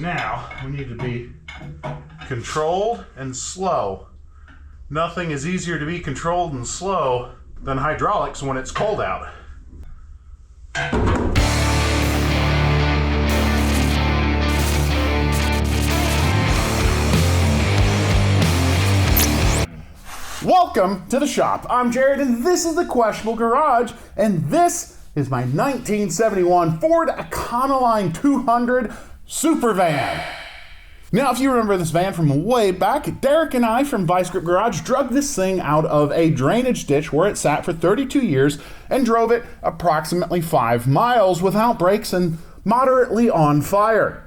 Now, we need to be controlled and slow. Nothing is easier to be controlled and slow than hydraulics when it's cold out. Welcome to the shop. I'm Jared, and this is the Questionable Garage, and this is my 1971 Ford Econoline 200 Super Van. Now, if you remember this van from way back, Derek and I from Vice Grip Garage drug this thing out of a drainage ditch where it sat for 32 years and drove it approximately 5 miles without brakes and moderately on fire.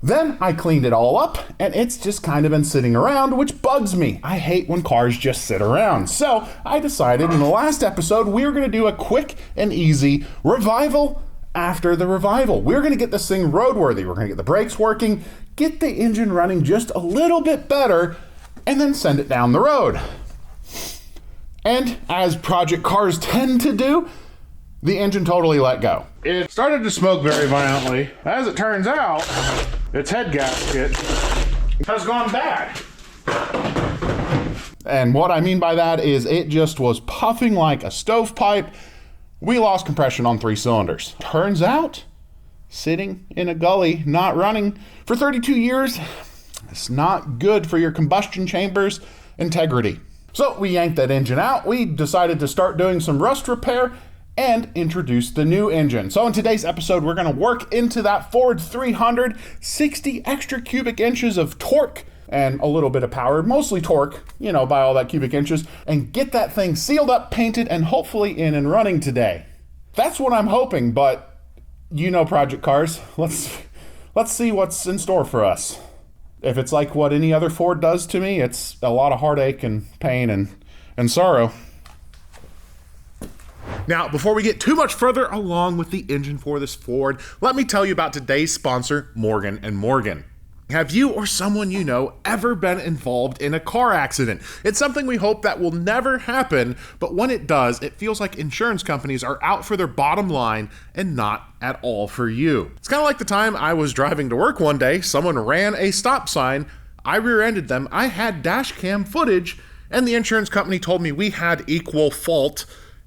Then I cleaned it all up, and it's just kind of been sitting around, which bugs me. I hate when cars just sit around. So I decided in the last episode we were going to do a quick and easy revival after the revival. We're going to get this thing roadworthy. We're going to get the brakes working, get the engine running just a little bit better, and then send it down the road. And as project cars tend to do, the engine totally let go. It started to smoke very violently. As it turns out, its head gasket has gone bad. And what I mean by that is it just was puffing like a stovepipe. We lost compression on 3 cylinders. Turns out, sitting in a gully, not running for 32 years, it's not good for your combustion chamber's integrity. So we yanked that engine out. We decided to start doing some rust repair and introduce the new engine. So in today's episode, we're gonna work into that Ford 300, 60 extra cubic inches of torque and a little bit of power, mostly torque, by all that cubic inches, and get that thing sealed up, painted, and hopefully in and running today. That's what I'm hoping, but project cars, let's see what's in store for us. If it's like what any other Ford does to me, it's a lot of heartache and pain and sorrow. Now, before we get too much further along with the engine for this Ford, let me tell you about today's sponsor, Morgan & Morgan. Have you or someone you know ever been involved in a car accident? It's something we hope that will never happen, but when it does, it feels like insurance companies are out for their bottom line and not at all for you. It's kind of like the time I was driving to work one day, someone ran a stop sign, I rear-ended them, I had dash cam footage, and the insurance company told me we had equal fault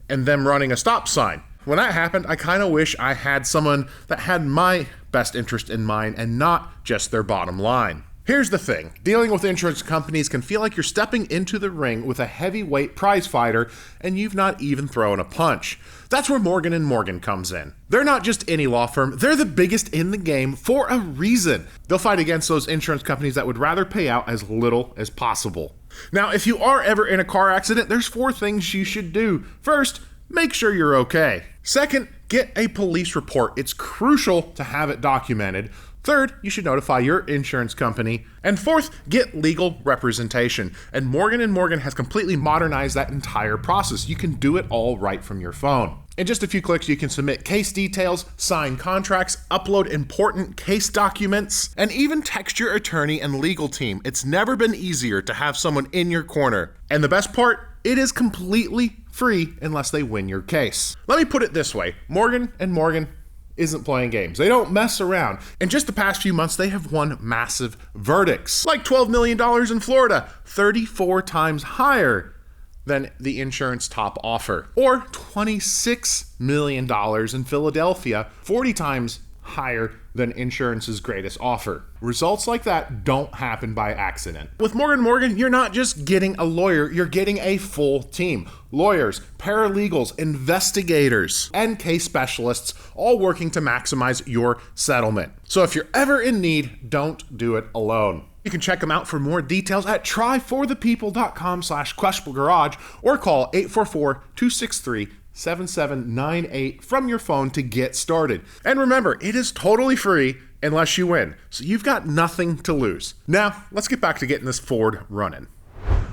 and them running a stop sign. When that happened, I kind of wish I had someone that had my best interest in mind and not just their bottom line. Here's the thing, dealing with insurance companies can feel like you're stepping into the ring with a heavyweight prize fighter and you've not even thrown a punch. That's where Morgan & Morgan comes in. They're not just any law firm, they're the biggest in the game for a reason. They'll fight against those insurance companies that would rather pay out as little as possible. Now, if you are ever in a car accident, there's 4 things you should do. First, make sure you're okay. Second, get a police report. It's crucial to have it documented. Third, you should notify your insurance company. And fourth, get legal representation. And Morgan & Morgan has completely modernized that entire process. You can do it all right from your phone. In just a few clicks, you can submit case details, sign contracts, upload important case documents, and even text your attorney and legal team. It's never been easier to have someone in your corner. And the best part, it is completely free unless they win your case. Let me put it this way, Morgan & Morgan isn't playing games. They don't mess around. In just the past few months, they have won massive verdicts, like $12 million in Florida, 34 times higher than the insurance top offer, or $26 million in Philadelphia, 40 times higher than insurance's greatest offer. Results like that don't happen by accident. With Morgan & Morgan, you're not just getting a lawyer, you're getting a full team. Lawyers, paralegals, investigators, and case specialists, all working to maximize your settlement. So if you're ever in need, don't do it alone. You can check them out for more details at tryforthepeople.com/questionablegarage or call 844-263-7798 from your phone to get started. And remember, it is totally free unless you win. So you've got nothing to lose. Now, let's get back to getting this Ford running.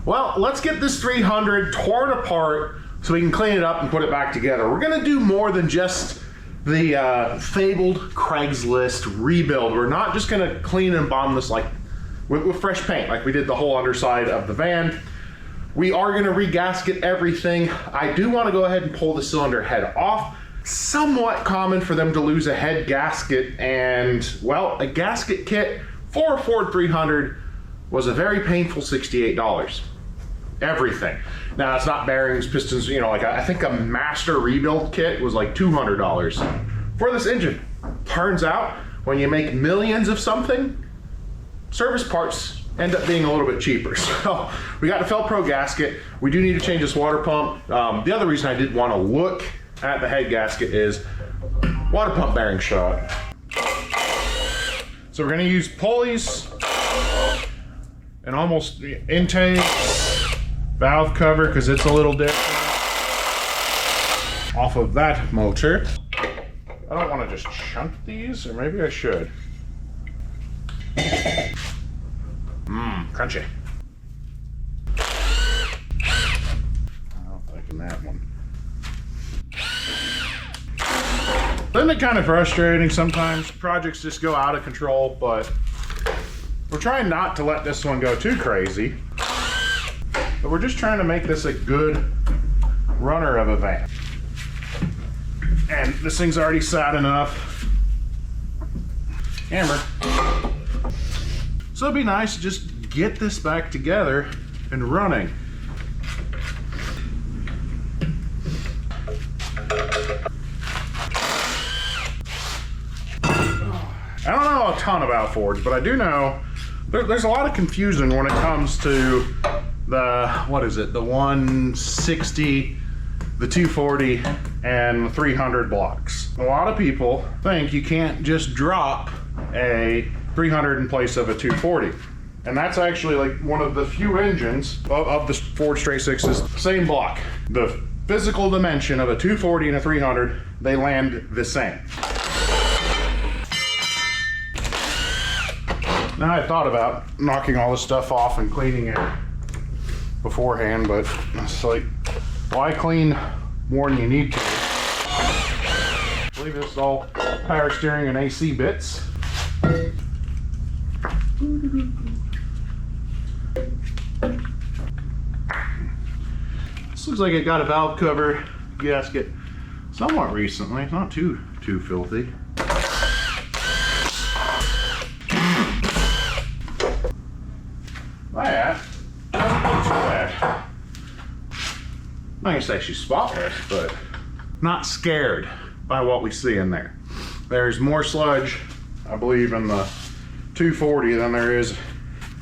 Well, let's get this 300 torn apart so we can clean it up and put it back together. We're gonna do more than just the fabled Craigslist rebuild. We're not just gonna clean and bomb this like with fresh paint like we did the whole underside of the van. We are gonna re-gasket everything. I do wanna go ahead and pull the cylinder head off. somewhat common for them to lose a head gasket, and well, a gasket kit for a Ford 300 was a very painful $68. Everything. Now it's not bearings, pistons, you know, like I think a master rebuild kit was like $200 for this engine. Turns out when you make millions of something, service parts end up being a little bit cheaper. So we got the Felpro gasket. We do need to change this water pump. The other reason I did want to look at the head gasket is water pump bearing shot. So we're going to use pulleys and almost intake, valve cover, because it's a little different off of that motor. I don't want to just chunk these, or maybe I should. Crunchy. I'm liking that one. Isn't it kind of frustrating sometimes? Projects just go out of control, but we're trying not to let this one go too crazy. But we're just trying to make this a good runner of a van. And this thing's already sad enough. Hammer. So it'd be nice to just get this back together and running. I don't know a ton about Fords, but I do know there's a lot of confusion when it comes to the, what is it, the 160, the 240, and the 300 blocks. A lot of people think you can't just drop a 300 in place of a 240. And that's actually like one of the few engines of the Ford Straight Sixes, same block. The physical dimension of a 240 and a 300, they land the same. Now I thought about knocking all this stuff off and cleaning it beforehand, but it's like, why clean more than you need to? I believe it's all power steering and AC bits. This looks like it got a valve cover gasket somewhat recently. It's not too filthy. That doesn't look too bad. I'm not gonna say she's spotless, but not scared by what we see in there. There's more sludge, I believe, in the 240 than there is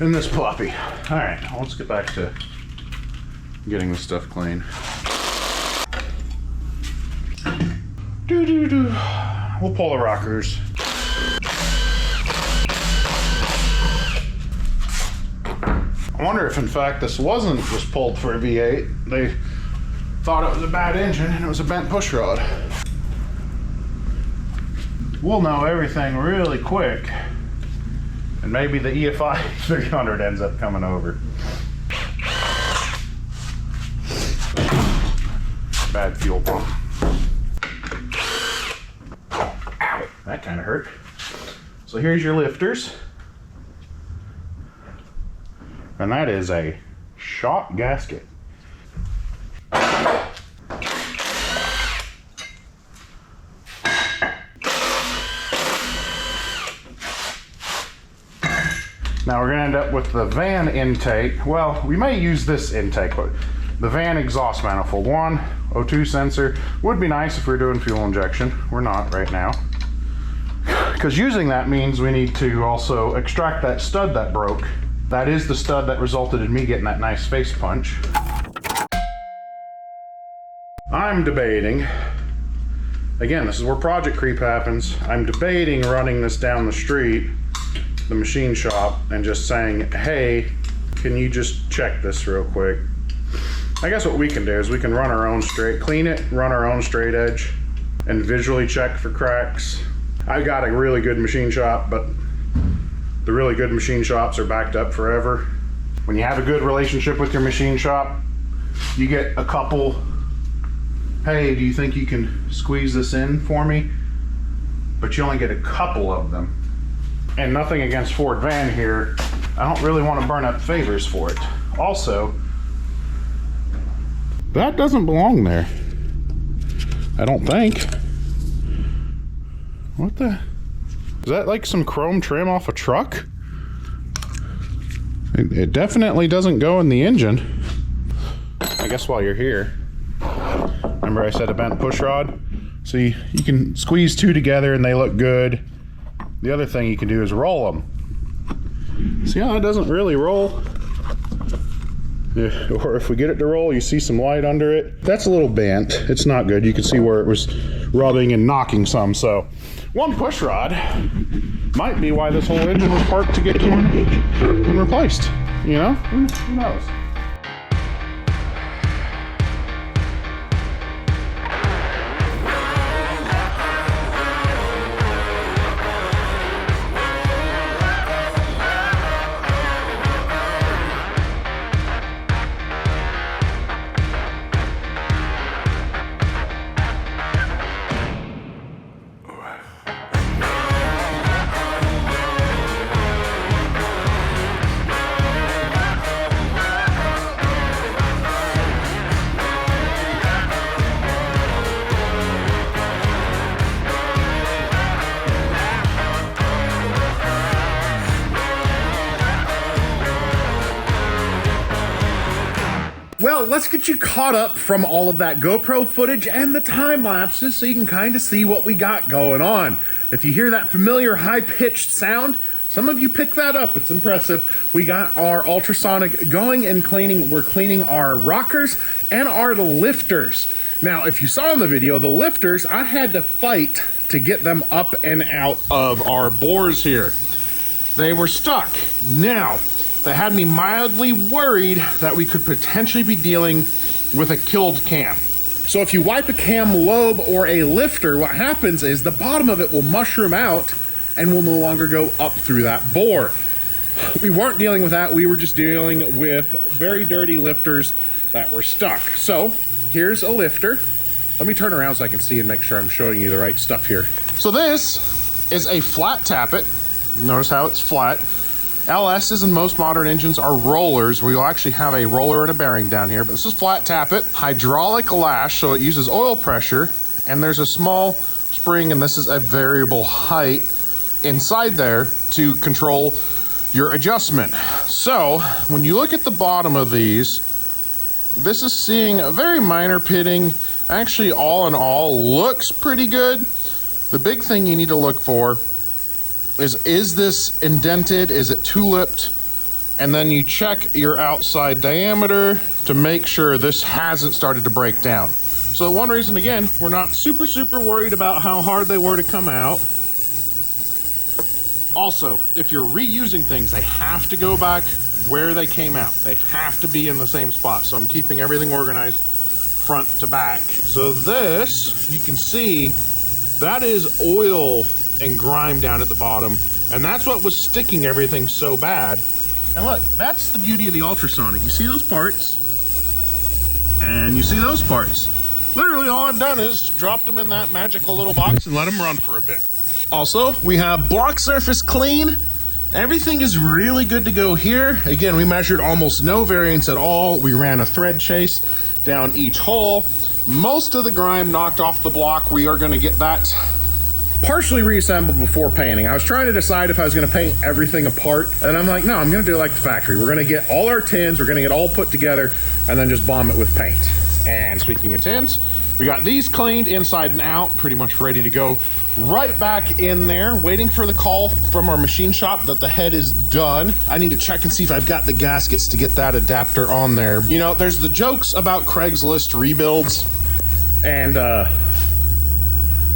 in this puppy. All right, let's get back to getting this stuff clean. We'll pull the rockers. I wonder if in fact this wasn't just pulled for a V8. They thought it was a bad engine and it was a bent push rod. We'll know everything really quick, and maybe the EFI 300 ends up coming over. Bad fuel pump. Ow, that kind of hurt. So here's your lifters. And that is a shot gasket. Now we're gonna end up with the van intake. Well, we may use this intake, but the van exhaust manifold. One, O2 sensor. Would be nice if we were doing fuel injection. We're not right now. Because using that means we need to also extract that stud that broke. That is the stud that resulted in me getting that nice face punch. I'm debating, again, this is where project creep happens. I'm debating running this down the street, the machine shop, and just saying, hey, can you just check this real quick? I guess what we can do is we can run our own straight, clean it, run our own straight edge, and visually check for cracks. I've got a really good machine shop, but the really good machine shops are backed up forever. When you have a good relationship with your machine shop, you get a couple, hey, do you think you can squeeze this in for me? But you only get a couple of them. And nothing against Ford Van here. I don't really want to burn up favors for it. Also, that doesn't belong there. I don't think. What the? Is that like some chrome trim off a truck? It definitely doesn't go in the engine. I guess while you're here, remember I said a bent push rod? So you can squeeze two together and they look good. The other thing you can do is roll them. See how it doesn't really roll? Yeah, or if we get it to roll, you see some light under it. That's a little bent. It's not good. You can see where it was rubbing and knocking some. So one push rod might be why this whole engine was parked to get torn and replaced. You know? Who knows? Well, let's get you caught up from all of that GoPro footage and the time lapses so you can kind of see what we got going on. If you hear that familiar high-pitched sound, some of you picked that up. It's impressive. We got our ultrasonic going and cleaning. We're cleaning our rockers and our lifters. Now, if you saw in the video, the lifters, I had to fight to get them up and out of our bores here. They were stuck. Now, that had me mildly worried that we could potentially be dealing with a killed cam. So if you wipe a cam lobe or a lifter, what happens is the bottom of it will mushroom out and will no longer go up through that bore. We weren't dealing with that. We were just dealing with very dirty lifters that were stuck. So here's a lifter. Let me turn around so I can see and make sure I'm showing you the right stuff here. So this is a flat tappet. Notice how it's flat. LS's and most modern engines are rollers, where you'll actually have a roller and a bearing down here, but this is flat tappet, hydraulic lash, so it uses oil pressure, and there's a small spring, and this is a variable height inside there to control your adjustment. So when you look at the bottom of these, this is seeing a very minor pitting. Actually, all in all, looks pretty good. The big thing you need to look for is this indented? Is it tulipped? And then you check your outside diameter to make sure this hasn't started to break down. So one reason, again, we're not super worried about how hard they were to come out. Also, if you're reusing things, they have to go back where they came out. They have to be in the same spot. So I'm keeping everything organized front to back. So this, you can see, that is oil and grime down at the bottom, and that's what was sticking everything so bad. And look, that's the beauty of the ultrasonic. You see those parts, and you see those parts. Literally all I've done is dropped them in that magical little box and let them run for a bit. Also, we have block surface clean. Everything is really good to go here. Again, we measured almost no variance at all. We ran a thread chase down each hole. Most of the grime knocked off the block. We are going to get that partially reassembled before painting. I was trying to decide if I was going to paint everything apart, and I'm like, no, I'm going to do it like the factory. We're going to get all our tins, we're going to get all put together, and then just bomb it with paint. And speaking of tins, we got these cleaned inside and out, pretty much ready to go. Right back in there, waiting for the call from our machine shop that the head is done. I need to check and see if I've got the gaskets to get that adapter on there. You know, there's the jokes about Craigslist rebuilds, and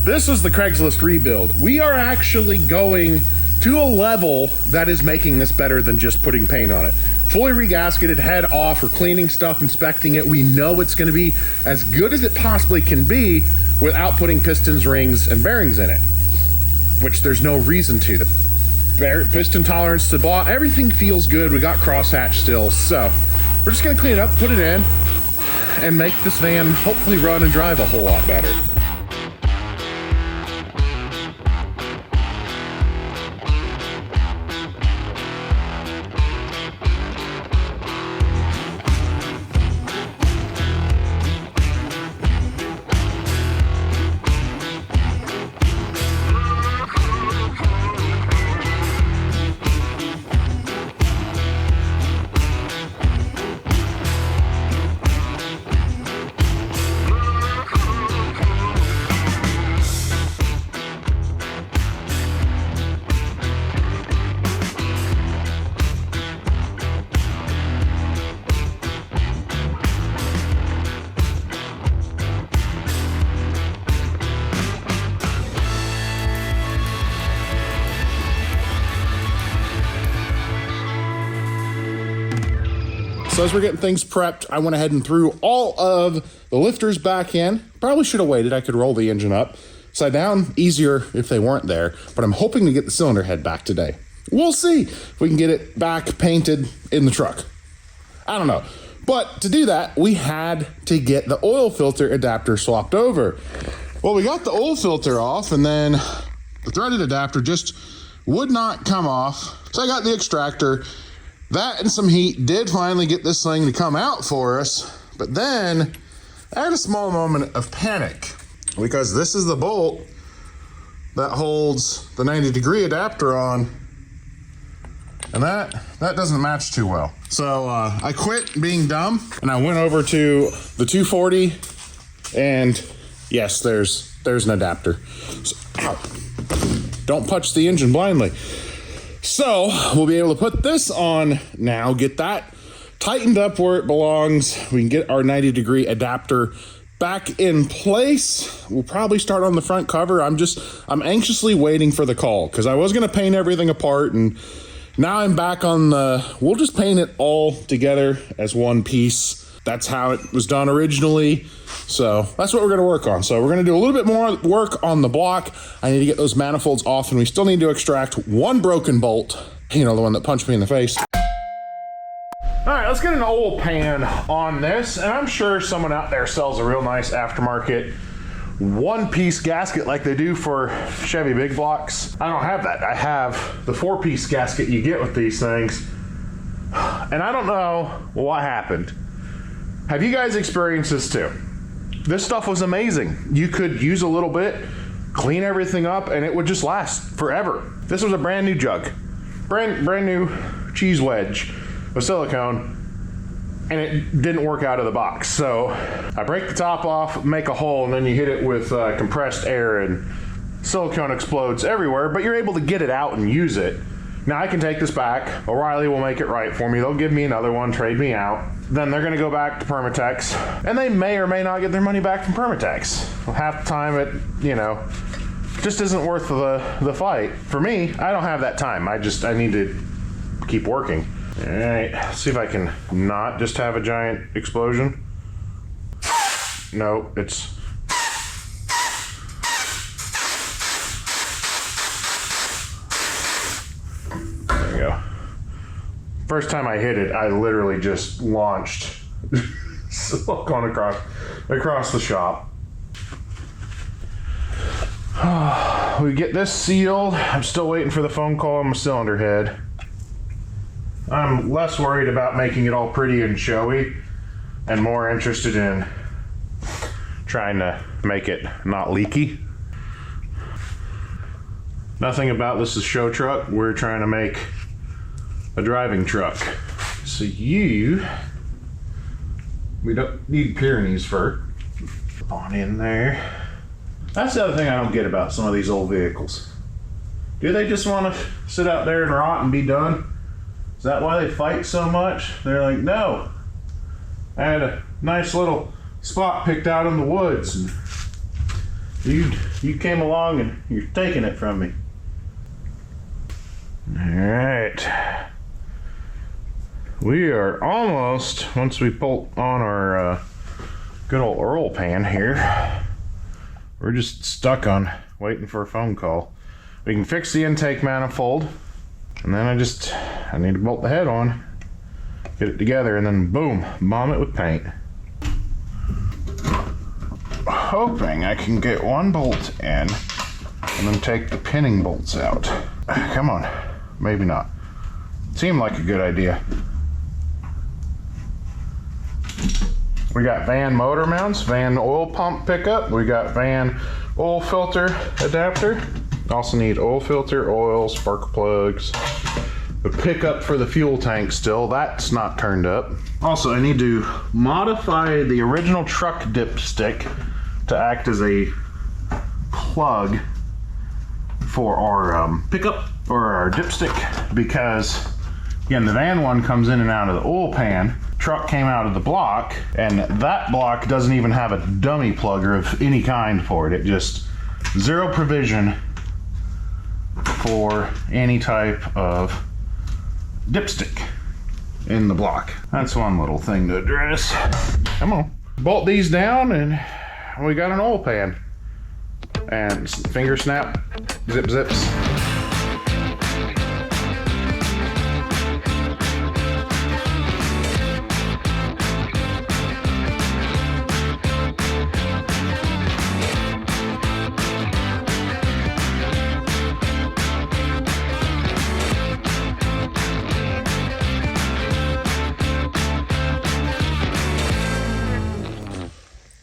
this is the Craigslist rebuild. We are actually going to a level that is making this better than just putting paint on it. Fully regasketed, head off, we're cleaning stuff, inspecting it. We know it's gonna be as good as it possibly can be without putting pistons, rings, and bearings in it, which there's no reason to. The piston tolerance to blah, everything feels good. We got crosshatch still, so we're just gonna clean it up, put it in, and make this van hopefully run and drive a whole lot better. So as we're getting things prepped, I went ahead and threw all of the lifters back in. Probably should have waited. I could roll the engine up side down, easier if they weren't there, but I'm hoping to get the cylinder head back today. We'll see if we can get it back painted in the truck. I don't know. But to do that, we had to get the oil filter adapter swapped over. Well, we got the oil filter off, and then the threaded adapter just would not come off. So I got the extractor. That and some heat did finally get this thing to come out for us. But then I had a small moment of panic because this is the bolt that holds the 90-degree adapter on. And that doesn't match too well. So I quit being dumb and I went over to the 240, and yes, there's an adapter. So, ow. Don't punch the engine blindly. So we'll be able to put this on now, get that tightened up where it belongs. We can get our 90-degree adapter back in place. We'll probably start on the front cover. I'm anxiously waiting for the call because I was gonna paint everything apart, and now I'm back on we'll just paint it all together as one piece. That's how it was done originally. So that's what we're gonna work on. So we're gonna do a little bit more work on the block. I need to get those manifolds off, and we still need to extract one broken bolt. You know, the one that punched me in the face. All right, let's get an oil pan on this. And I'm sure someone out there sells a real nice aftermarket one-piece gasket like they do for Chevy big blocks. I don't have that. I have the 4-piece gasket you get with these things. And I don't know what happened. Have you guys experienced this too? This stuff was amazing. You could use a little bit, clean everything up, and it would just last forever. This was a brand new jug. Brand new cheese wedge of silicone, and it didn't work out of the box. So I break the top off, make a hole, and then you hit it with compressed air, and silicone explodes everywhere, but you're able to get it out and use it. Now I can take this back. O'Reilly will make it right for me. They'll give me another one, trade me out. Then they're gonna go back to Permatex, and they may or may not get their money back from Permatex. Half the time it, just isn't worth the fight. For me, I don't have that time. I need to keep working. All right, see if I can not just have a giant explosion. No, it's... There we go. First time I hit it, I literally just launched silicone across the shop. We get this sealed. I'm still waiting for the phone call on my cylinder head. I'm less worried about making it all pretty and showy and more interested in trying to make it not leaky. Nothing about this is show truck. We're trying to make a driving truck. So we don't need Pyrenees fur. On in there. That's the other thing I don't get about some of these old vehicles. Do they just want to sit out there and rot and be done? Is that why they fight so much? They're like, no. I had a nice little spot picked out in the woods, and you came along and you're taking it from me. All right. We are almost, once we bolt on our good old oil pan here, we're just stuck on waiting for a phone call. We can fix the intake manifold, and then I need to bolt the head on, get it together, and then boom, bomb it with paint. Hoping I can get one bolt in and then take the pinning bolts out. Come on, maybe not. Seemed like a good idea. We got van motor mounts, van oil pump pickup, we got van oil filter adapter. Also need oil filter, oil, spark plugs, the pickup for the fuel tank still, that's not turned up. Also, I need to modify the original truck dipstick to act as a plug for our pickup or our dipstick, because again, the van one comes in and out of the oil pan. Truck came out of the block, and that block doesn't even have a dummy plugger of any kind for it. It just zero provision for any type of dipstick. in the block. That's one little thing to address. Come on. Bolt these down and we got an oil pan. And finger snap, zip zips.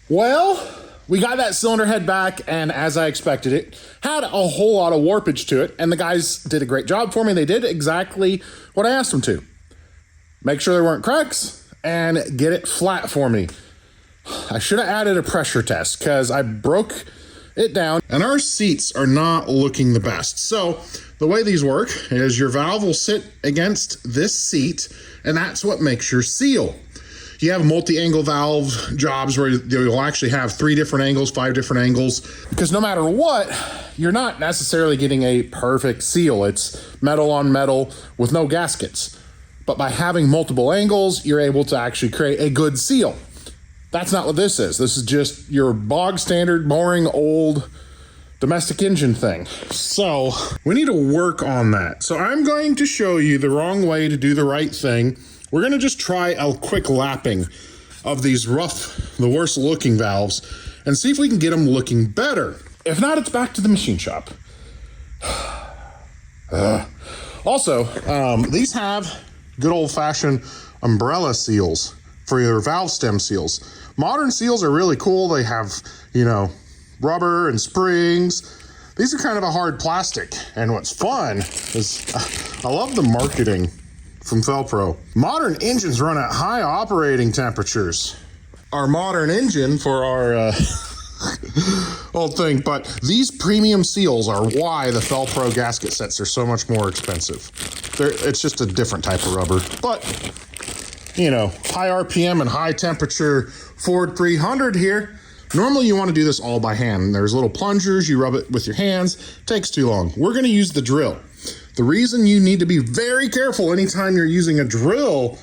Well, we got that cylinder head back, and as I expected, it had a whole lot of warpage to it, and the guys did a great job for me. They did exactly what I asked them to. Make sure there weren't cracks, and get it flat for me. I should have added a pressure test, because I broke it down, and our seats are not looking the best. So the way these work is your valve will sit against this seat, and that's what makes your seal. You have multi-angle valve jobs where you'll actually have 3 different angles, 5 different angles, because no matter what, you're not necessarily getting a perfect seal. It's metal on metal with no gaskets. But by having multiple angles, you're able to actually create a good seal. That's not what this is. This is just your bog standard, boring, old domestic engine thing. So we need to work on that. So I'm going to show you the wrong way to do the right thing. We're gonna just try a quick lapping of these the worst looking valves and see if we can get them looking better. If not, it's back to the machine shop. Also, these have good old fashioned umbrella seals for your valve stem seals. Modern seals are really cool. They have, rubber and springs. These are kind of a hard plastic. And what's fun is I love the marketing from Felpro. Modern engines run at high operating temperatures. Our modern engine for our old thing, but these premium seals are why the Felpro gasket sets are so much more expensive. It's just a different type of rubber, but high RPM and high temperature Ford 300 here. Normally you want to do this all by hand. There's little plungers, you rub it with your hands, takes too long. We're gonna use the drill. The reason you need to be very careful anytime you're using a drill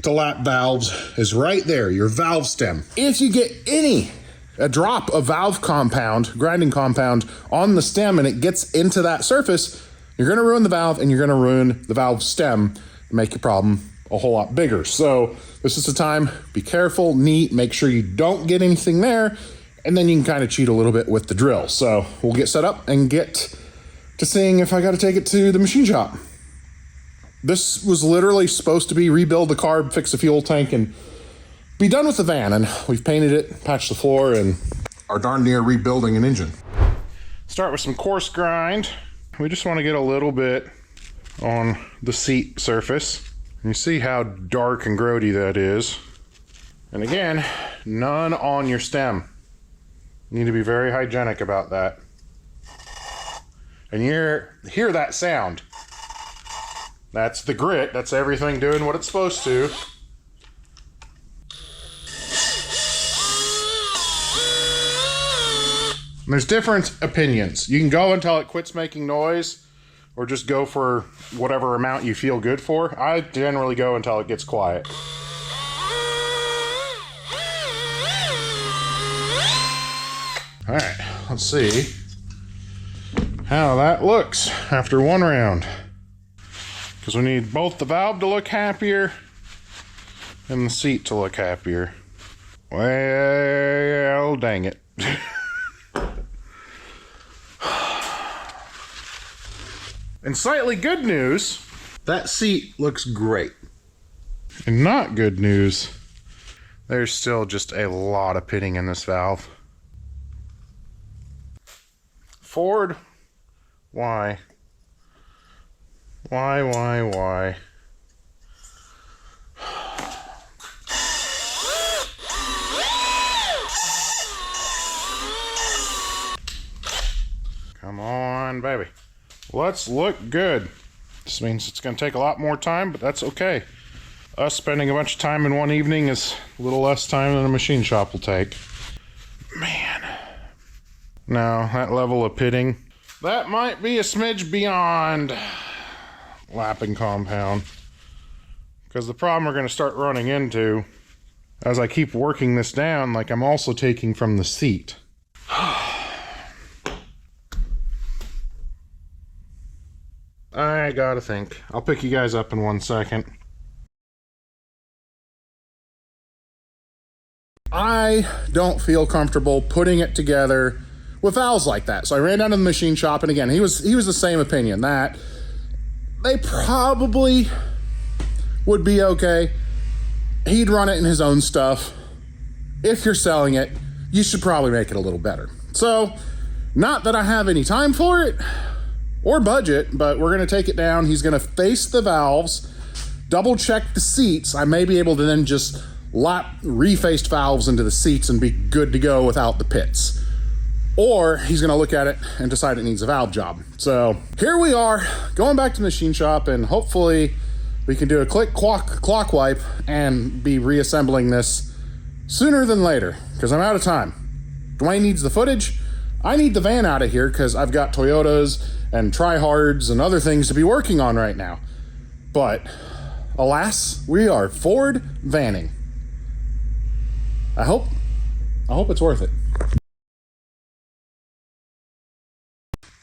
to lap valves is right there, your valve stem. If you get a drop of valve compound, grinding compound on the stem and it gets into that surface, you're gonna ruin the valve and you're gonna ruin the valve stem and make your problem a whole lot bigger. So this is the time, be careful, neat, make sure you don't get anything there, and then you can kind of cheat a little bit with the drill. So we'll get set up and get to seeing if I got to take it to the machine shop. This was literally supposed to be rebuild the carb, fix the fuel tank, and be done with the van. And we've painted it, patched the floor, and are darn near rebuilding an engine. Start with some coarse grind. We just want to get a little bit on the seat surface. And you see how dark and grody that is. And again, none on your stem. You need to be very hygienic about that. And you hear that sound. That's the grit. That's everything doing what it's supposed to. And there's different opinions. You can go until it quits making noise, or just go for whatever amount you feel good for. I generally go until it gets quiet. All right, let's see how that looks after one round. Because we need both the valve to look happier and the seat to look happier. Well, dang it. And slightly good news, that seat looks great. And not good news, there's still just a lot of pitting in this valve. Ford, why? Why? Come on, baby. Let's look good. This means it's going to take a lot more time, but that's okay. Us spending a bunch of time in one evening is a little less time than a machine shop will take. Man. Now, that level of pitting, that might be a smidge beyond lapping compound. Because the problem we're going to start running into as I keep working this down, like I'm also taking from the seat. I gotta think. I'll pick you guys up in 1 second. I don't feel comfortable putting it together with valves like that. So I ran down to the machine shop, and again, he was the same opinion that they probably would be okay. He'd run it in his own stuff. If you're selling it, you should probably make it a little better. So, not that I have any time for it or budget, but we're gonna take it down. He's gonna face the valves, double check the seats. I may be able to then just lap refaced valves into the seats and be good to go without the pits. Or he's gonna look at it and decide it needs a valve job. So here we are, going back to the machine shop, and hopefully we can do a clock wipe and be reassembling this sooner than later, because I'm out of time. Dwayne needs the footage. I need the van out of here because I've got Toyotas and Tri-Hards and other things to be working on right now. But alas, we are Ford vanning. I hope it's worth it.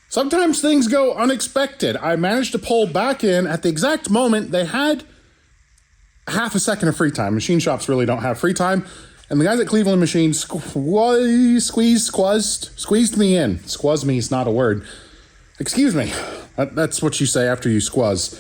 Sometimes things go unexpected. I managed to pull back in at the exact moment they had half a second of free time. Machine shops really don't have free time. And the guys at Cleveland Machine squeezed me in. Squaz me is not a word. Excuse me. That's what you say after you squaz.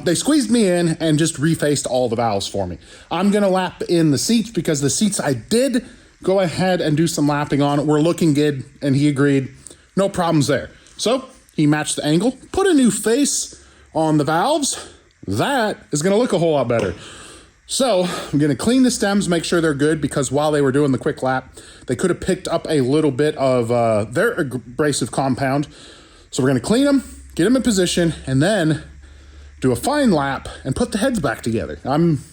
They squeezed me in and just refaced all the valves for me. I'm going to lap in the seats because the seats I did go ahead and do some lapping on were looking good, and he agreed. No problems there. So he matched the angle, put a new face on the valves. That is going to look a whole lot better. So I'm going to clean the stems, make sure they're good, because while they were doing the quick lap, they could have picked up a little bit of their abrasive compound. So we're going to clean them, get them in position, and then do a fine lap and put the heads back together. I'm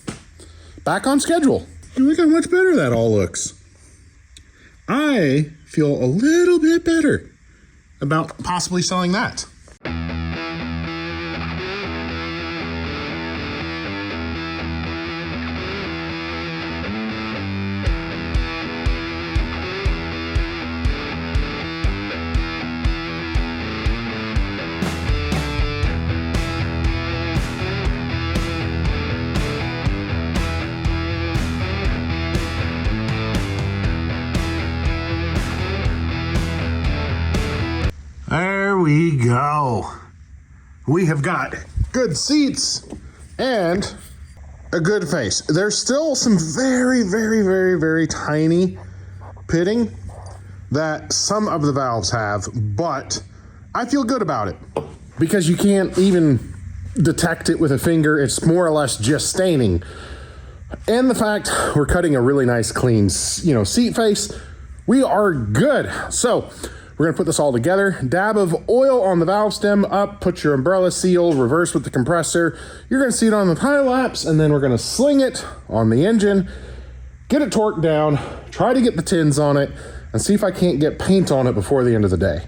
back on schedule. Look how much better that all looks. I feel a little bit better about possibly selling that. There we go. We have got good seats and a good face. There's still some very, very, very, very tiny pitting that some of the valves have, but I feel good about it because you can't even detect it with a finger. It's more or less just staining. And the fact we're cutting a really nice clean, seat face, we are good. So we're gonna put this all together. Dab of oil on the valve stem up, put your umbrella seal, reverse with the compressor. You're gonna see it on the time lapse, and then we're gonna sling it on the engine, get it torqued down, try to get the tins on it, and see if I can't get paint on it before the end of the day.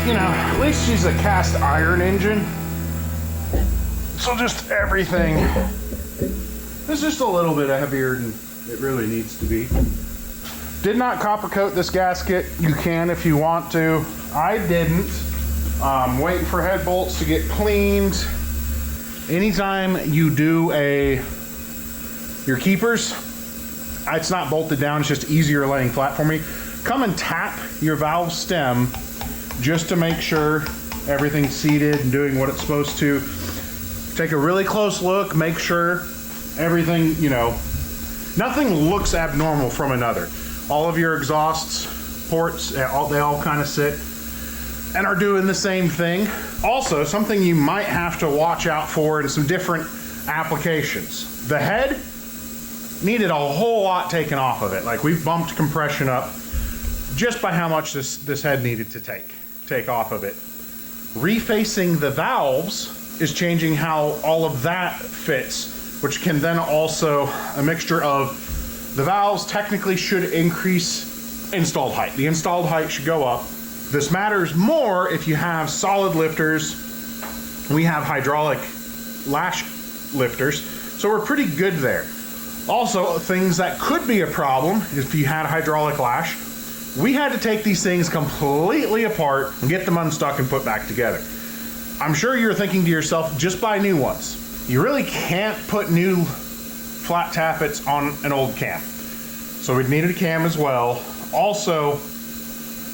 At least she's a cast iron engine. So just everything is just a little bit heavier than it really needs to be. Did not copper coat this gasket. You can if you want to. I didn't. Waiting for head bolts to get cleaned. Anytime you do your keepers, it's not bolted down, it's just easier laying flat for me. Come and tap your valve stem just to make sure everything's seated and doing what it's supposed to. Take a really close look, make sure everything, nothing looks abnormal from another. All of your exhaust ports, they all kind of sit and are doing the same thing. Also, something you might have to watch out for in some different applications. The head needed a whole lot taken off of it. Like, we've bumped compression up just by how much this head needed to take off of it. Refacing the valves is changing how all of that fits, which can then also, a mixture of the valves technically should increase installed height. The installed height should go up. This matters more if you have solid lifters. We have hydraulic lash lifters, so we're pretty good there. Also, things that could be a problem if you had hydraulic lash, we had to take these things completely apart and get them unstuck and put back together. I'm sure you're thinking to yourself, just buy new ones. You really can't put new flat tappets on an old cam. So we needed a cam as well. Also,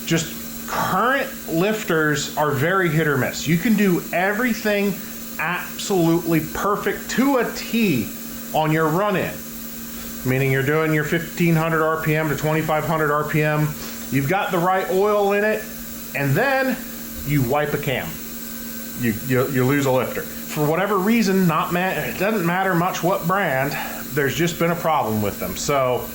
just current lifters are very hit or miss. You can do everything absolutely perfect to a T on your run-in. Meaning you're doing your 1500 RPM to 2500 RPM. You've got the right oil in it, and then you wipe a cam. You lose a lifter. For whatever reason, it doesn't matter much what brand, there's just been a problem with them. So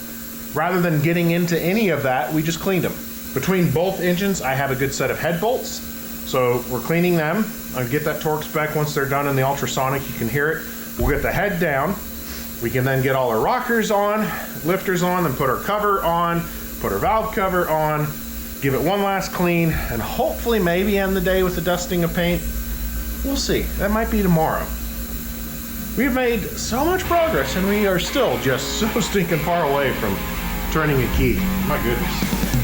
rather than getting into any of that, we just cleaned them. Between both engines, I have a good set of head bolts. So we're cleaning them. I'll get that torque spec once they're done in the ultrasonic, you can hear it. We'll get the head down. We can then get all our rockers on, lifters on, then put our cover on, put our valve cover on, give it one last clean, and hopefully maybe end the day with the dusting of paint. We'll see. That might be tomorrow. We've made so much progress, and we are still just so stinking far away from turning a key. My goodness.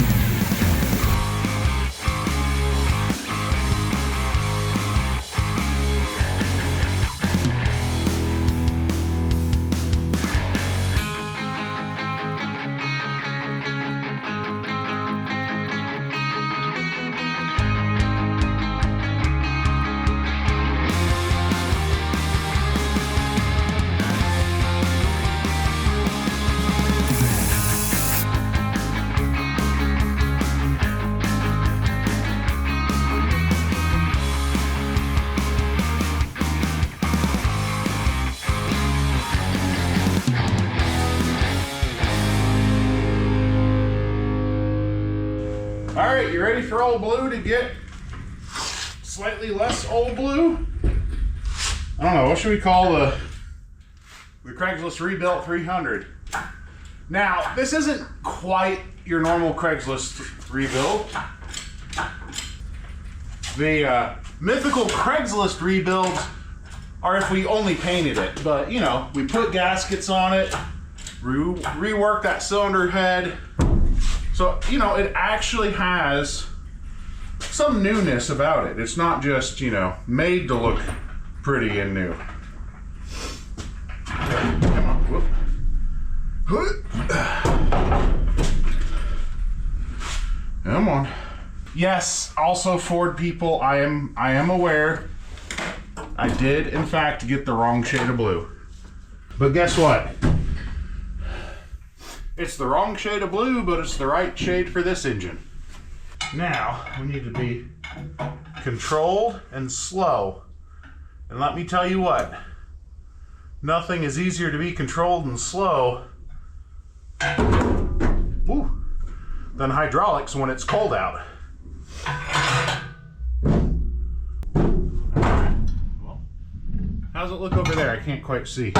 All right, you ready for old blue to get slightly less old blue? I don't know, what should we call the Craigslist rebuilt 300? Now, this isn't quite your normal Craigslist rebuild. The mythical Craigslist rebuilds are if we only painted it, but we put gaskets on it, rework that cylinder head. So, it actually has some newness about it. It's not just, made to look pretty and new. Come on, whoop. Come on. Yes, also Ford people, I am aware. I did, in fact, get the wrong shade of blue. But guess what? It's the wrong shade of blue, but it's the right shade for this engine. Now, we need to be controlled and slow. And let me tell you what, nothing is easier to be controlled and slow than hydraulics when it's cold out. Well, how's it look over there? I can't quite see.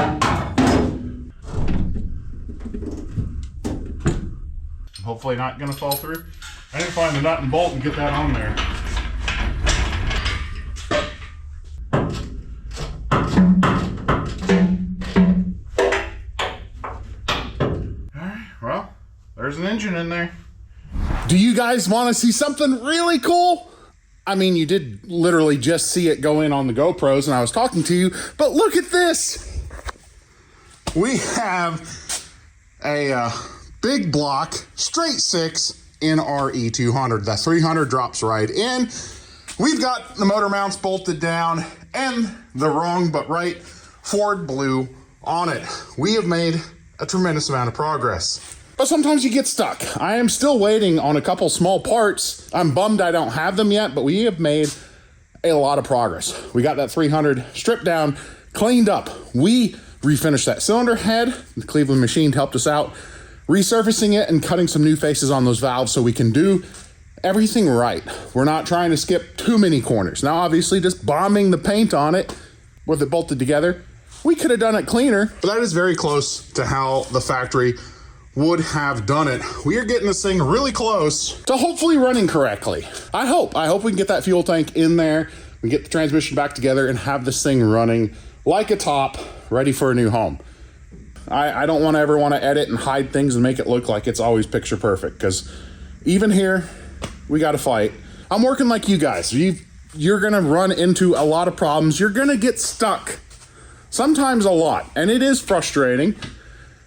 Hopefully not gonna fall through. I didn't find the nut and bolt and get that on there. Alright, well, there's an engine in there. Do you guys want to see something really cool? I mean, you did literally just see it go in on the GoPros and I was talking to you, but look at this. We have a big block, straight 6 in our E200. The 300 drops right in. We've got the motor mounts bolted down and the wrong but right Ford blue on it. We have made a tremendous amount of progress. But sometimes you get stuck. I am still waiting on a couple small parts. I'm bummed I don't have them yet, but we have made a lot of progress. We got that 300 stripped down, cleaned up. We refinished that cylinder head. The Cleveland machine helped us out, resurfacing it and cutting some new faces on those valves so we can do everything right. We're not trying to skip too many corners. Now, obviously, just bombing the paint on it with it bolted together, we could have done it cleaner, but that is very close to how the factory would have done it. We are getting this thing really close to hopefully running correctly. I hope we can get that fuel tank in there, we get the transmission back together and have this thing running like a top, ready for a new home. I don't want to edit and hide things and make it look like it's always picture perfect, because even here, we got to fight. I'm working like you guys. You're going to run into a lot of problems. You're going to get stuck. Sometimes a lot. And it is frustrating.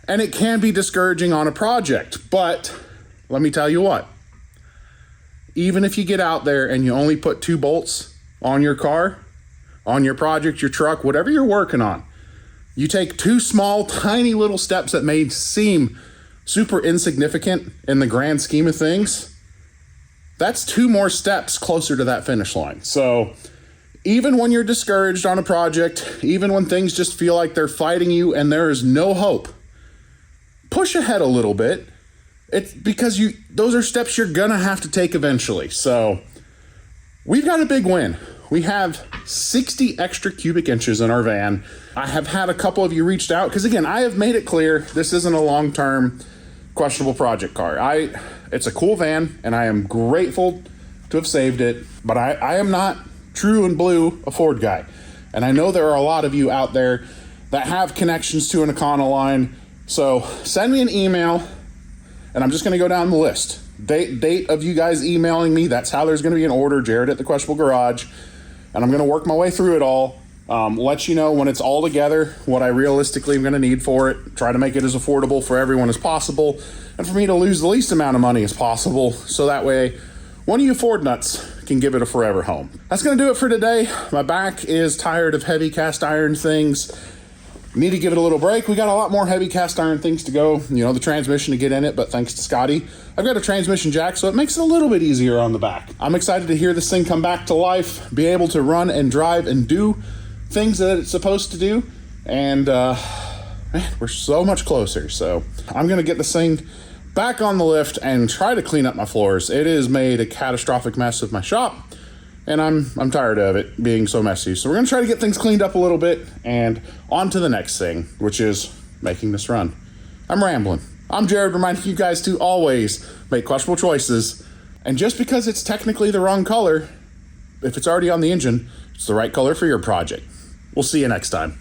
And it can be discouraging on a project. But let me tell you what. Even if you get out there and you only put 2 bolts on your car, on your project, your truck, whatever you're working on, you take 2 small, tiny little steps that may seem super insignificant in the grand scheme of things. That's 2 more steps closer to that finish line. So even when you're discouraged on a project, even when things just feel like they're fighting you and there is no hope, push ahead a little bit. It's because those are steps you're gonna have to take eventually. So we've got a big win. We have 60 extra cubic inches in our van. I have had a couple of you reached out because, again, I have made it clear this isn't a long-term questionable project car. It's a cool van and I am grateful to have saved it, but I am not true and blue a Ford guy. And I know there are a lot of you out there that have connections to an Econoline. So send me an email and I'm just going to go down the list. Date of you guys emailing me. That's how there's going to be an order, Jared at the Questionable Garage. And I'm going to work my way through it all. Let you know when it's all together, what I realistically am going to need for it. Try to make it as affordable for everyone as possible. And for me to lose the least amount of money as possible. So that way, one of you Ford nuts can give it a forever home. That's going to do it for today. My back is tired of heavy cast iron things. Need to give it a little break. We got a lot more heavy cast iron things to go. The transmission to get in it, but thanks to Scotty, I've got a transmission jack, so it makes it a little bit easier on the back. I'm excited to hear this thing come back to life, be able to run and drive and do things that it's supposed to do. And man, we're so much closer. So I'm gonna get this thing back on the lift and try to clean up my floors. It has made a catastrophic mess of my shop. And I'm tired of it being so messy. So we're going to try to get things cleaned up a little bit and on to the next thing, which is making this run. I'm rambling. I'm Jared, reminding you guys to always make questionable choices. And just because it's technically the wrong color, if it's already on the engine, it's the right color for your project. We'll see you next time.